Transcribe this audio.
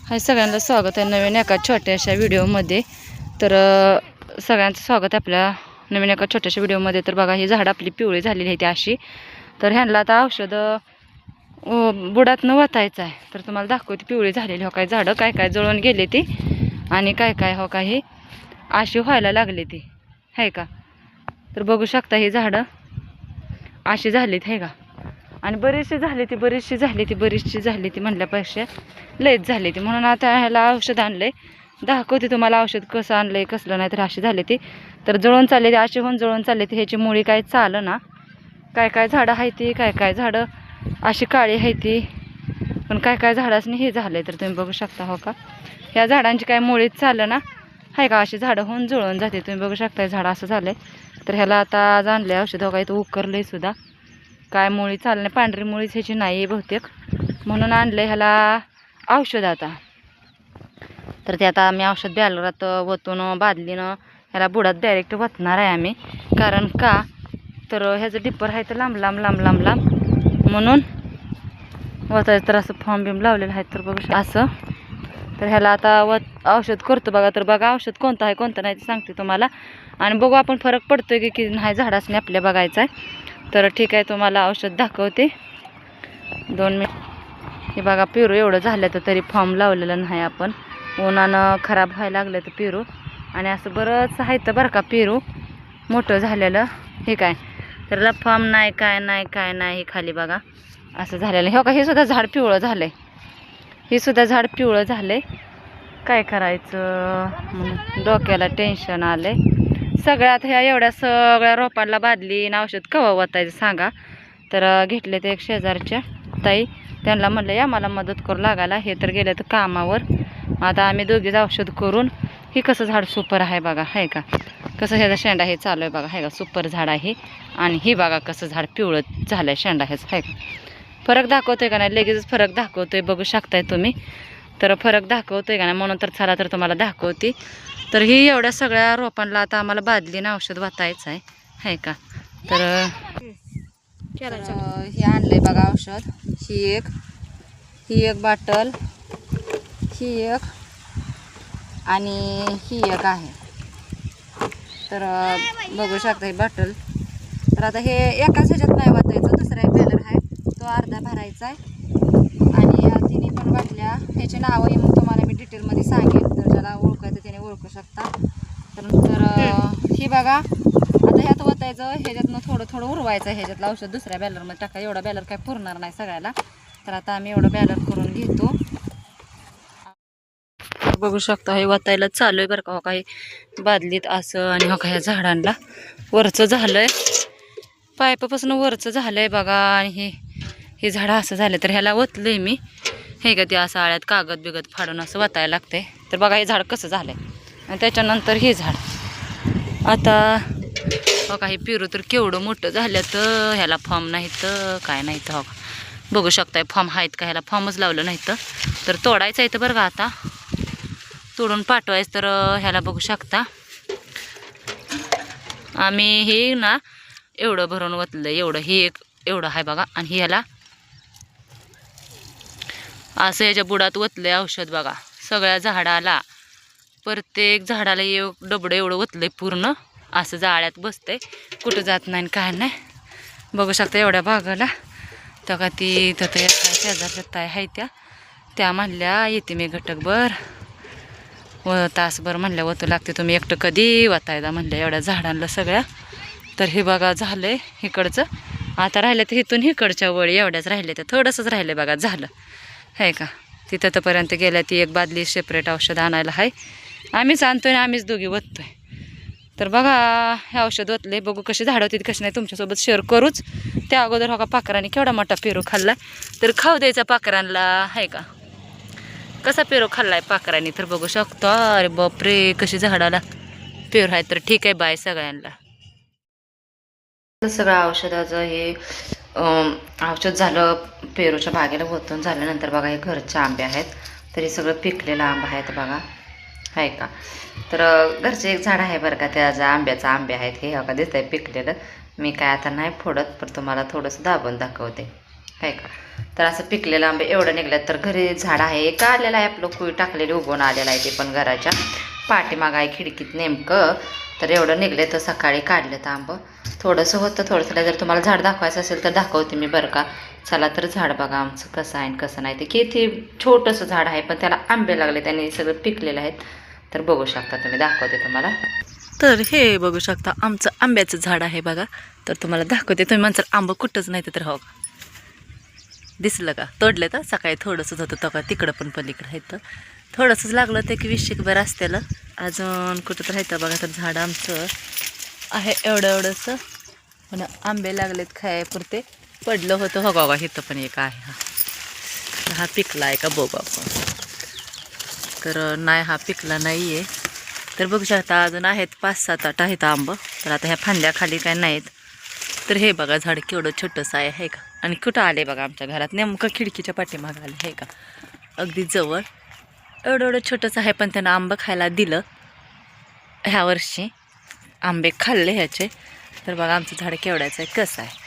हाय सगळ्यांना स्वागत आहे नवीन एका छोट्याशा व्हिडिओमध्ये। तर सगळ्यांचं स्वागत आहे आपल्या नवीन एका छोट्याशा व्हिडिओमध्ये। तर बघा ही झाड आपली पिवळी झालेली आहे ती अशी। तर ह्यांना आता औषध बुडातनं वाटायचं आहे। तर तुम्हाला दाखवते पिवळी झालेली हो काय झाडं काय काय जळून गेले ती आणि काय काय हो काय ही अशी व्हायला लागली ती आहे का। तर बघू शकता ही झाडं अशी झालीत आहे का। आणि बरीचशी झाली ती म्हणल्यापेक्षा लयच झाली ती, म्हणून आता ह्याला औषध आणलंय। दाखवते तुम्हाला औषध कसं आणलंय कसलं नाही। तर अशी झाली ती, तर जळून चालले ती अशी होऊन जळून चालले ती। ह्याची मुळी काय चालं ना, काय काय झाडं आहे ती, काय काय झाडं अशी काळी आहे ती, पण काय काय झाडांनी हे झालंय। तर तुम्ही बघू शकता हो का, ह्या झाडांची काय मुळीच चालं ना आहे का, अशी झाडं होऊन जळून जाते। तुम्ही बघू शकता झाड असं झालंय। तर ह्याला आता आज आणलंय औषध हो का, इथं उकरलंय सुद्धा, काय मुळी चालणे पांढरी मुळीच ह्याची नाही बहुतेक, म्हणून आणलंय ह्याला औषध आता। तर ते आता आम्ही औषध बॅलरात वतून बादलीनं ह्याला बुडात डायरेक्ट वतणार आहे आम्ही। कारण का तर ह्याचं डिपर आहे तर लांब लांब लांब लांब लांब म्हणून वतायचं। तर असं फॉर्म बिम लावलेलं आहे तर बघू असं। तर ह्याला आता औषध करतो बघा। तर बघा औषध कोणतं आहे कोणतं नाही ते सांगते तुम्हाला, आणि बघू आपण फरक पडतोय की नाही झाडासने आपल्या बघायचं आहे। तर ठीक आहे तुम्हाला औषध दाखवते 2 मिनिट। हे बघा पेरू एवढं झालं तर तरी फॉर्म लावलेलं नाही आपण, उन्हानं खराब व्हायला लागलं तर पेरू, आणि असं बरंच आहे तर बरं का पेरू मोठं झालेलं हे काय। तर फॉर्म नाही काय नाही काय नाही, हे खाली बघा असं झालेलं हो का। हे सुद्धा झाड पिवळं झालंय, हे सुद्धा झाड पिवळं झालंय। काय करायचं म्हणून डोक्याला टेन्शन आलंय सगळ्यात। ह्या एवढ्या सगळ्या रोपांना बादली आणि औषध कवा वाटायचं सांगा। तर घेतले ते एक शेजारच्या ताई, त्यांना म्हणलं या मला मदत करू लागायला, हे तर गेले तर कामावर। आता आम्ही दोघीच औषध करून, हे कसं झाड सुपर आहे बघा आहे का, कसं ह्याचा शेंडा हे चालू आहे बघा आहे का, सुपर झाड आहे। आणि हे बघा कसं झाड पिवळं झालं आहे शेंडा ह्याचं आहे का। फरक दाखवतोय का नाही, लगेचच फरक दाखवतोय बघू शकताय तुम्ही। तर फरक दाखवतोय का नाही, म्हणून तर चला तर तुम्हाला दाखवते। तर ही एवढ्या सगळ्या रोपांना आता आम्हाला बादलीनं औषध वाटायचं आहे का। तर हे आणलंय बघा औषध, ही एक बाटल, ही एक आणि ही एक आहे। तर बघू शकता ही बाटल। तर आता हे एकाच ह्याच्यात नाही वाटायचं, दुसरा एक बॅलर आहे तो अर्धा भरायचा आहे। आणि या तिन्ही पण बाटल्या ह्याचे नावही मग तुम्हाला मी डिटेलमध्ये सांगेन, तर ज्याला ओळखायचं त्याने ओळखू शकता। तर ही बघा आता ह्यात वतायचं, ह्याच्यातनं थोडं थोडं उरवायचं, ह्याच्यातलं औषध दुसऱ्या बॅलरमध्ये टाका। एवढा बॅलर काय पुरणार नाही सगळ्याला, तर आता आम्ही एवढं बॅलर करून घेतो। बघू शकता हे वतायला चालू आहे बरं का हो काही बादलीत असं। आणि हो का ह्या झाडांना वरचं झालंय, पाईपापासून वरचं झालंय बघा। आणि हे झाड असं झालं, तर ह्याला वतलंय मी हे का, ते असं आळ्यात कागद बिगद फाडून असं वतायला लागतंय। तर बघा हे झाड कसं झालंय, आणि त्याच्यानंतर हे झाड आता हो का, हे पेरू तर केवढं मोठं झालं, तर ह्याला फॉर्म नाही तर काय नाही तर हो का बघू शकताय फॉर्म आहेत का, ह्याला फॉर्मच लावलं नाही तर तोडायचं आहे तर बरं का, आता तोडून पाठवायचं। तर ह्याला बघू शकता आम्ही हे ना एवढं भरून वतलं, एवढं हे एक एवढं आहे बघा। आणि ह्याला असं ह्याच्या बुडात वतलंय औषध बघा, सगळ्या झाडाला प्रत्येक झाडाला एक डबडं एवढं वतलंय पूर्ण, असं जाळ्यात बसतंय कुठं जात नाही काय नाही। बघू शकता एवढ्या भागाला। तर का ती तर शेजारच्या ताई आहे त्या म्हणल्या येते मी घटकभर व तासभर म्हणल्या वतू लागते, तुम्ही एकटं कधी वतायदा म्हणल्या एवढ्या झाडांना सगळ्या। तर हे बघा झालंय इकडचं, आता राहिलं तर इथून इकडच्या वळी एवढ्याच राहिले, तर थोडंसंच राहिले बघा झालं आहे का। तिथं तोपर्यंत गेल्या ती एक बादली सेपरेट औषध आणायला आहे, आम्हीच आणतोय आणि आम्हीच दोघी वततोय। तर बघा हे औषध वतले, बघू कशी झाडं होती कशी नाही तुमच्यासोबत शेअर करूच। त्या अगोदर हो का पाखरांनी केवढा मोठा पेरू खाल्लाय, तर खाऊ द्यायचा पाखरांना आहे का, कसा पेरू खाल्लाय पाखरांनी तर बघू शकतो। अरे बापरे कशी झाडाला पेरू आहे। तर ठीक आहे बाय सगळ्यांना। सगळं औषधाचं हे औषध झालं, पेरूच्या बागेला ओतून झाल्यानंतर बघा हे घरचे आंबे आहेत, तरी सगळं पिकलेलं आंबा आहेत बघा आहे का। तर घरचे एक झाड आहे बरं का, त्याच्या आंब्याचा आंबे आहेत हे हो का दिसतंय पिकलेलं। मी काय आता नाही फोडत, पण तुम्हाला थोडंसं दाबून दाखवते आहे का. तर असं पिकलेलं आंबे एवढं निघलं. तर घरी झाड आहे एक आलेलं आहे आपलं कुई टाकलेली उगवून आलेलं आहे ते पण घराच्या पाठीमागं आहे खिडकीत नेमकं. तर एवढं निघले तर सकाळी काढलं तर आंबं थोडंसं होतं थोडंसं. जर तुम्हाला झाड दाखवायचं असेल तर दाखवते मी बरं का. चला तर झाड बघा आमचं कसं आहे आणि कसं नाही ते. किती छोटंसं झाड आहे पण त्याला आंबे लागले त्यांनी सगळं पिकलेलं आहेत. तर बघू शकता तुम्ही दाखवते तुम्हाला. तर हे बघू शकता आमचं आंब्याचं झाड आहे बघा. तर तुम्हाला दाखवते. तुम्ही म्हणसाल आंबं कुठंच नाही तर हो दिसलं का तोडले तर सकाळी थोडंसंच होतं तो का तिकडं पण पलीकडं आहे तर थोडंसंच लागलं ते की 20 बरं असतेलं अजून कुठं तर राहतं बघा. तर झाड आमचं आहे एवढंसं पण आंबे लागलेत खायापुरते. पडलं होतं हो बाबा इथं पण एक आहे हा पिकला आहे का बघू आपण. तर नाही हा पिकला नाही आहे. तर बघू शकता अजून आहेत 5-7 आहेत आंबं. तर आता ह्या फांद्या खाली काय नाहीत. तर हे बघा झाड केवढं छोटंसं आहे का. आणि कुठं आले बघा आमच्या घरात नेमकं खिडकीच्या पाठीमागं आले आहे का अगदी जवळ. एवढं छोटंसं आहे पण त्यानं आंबं खायला दिलं ह्या वर्षी. आंबे खाल्ले ह्याचे. तर बघा आमचं झाड केवढ्याचं आहे कसं आहे.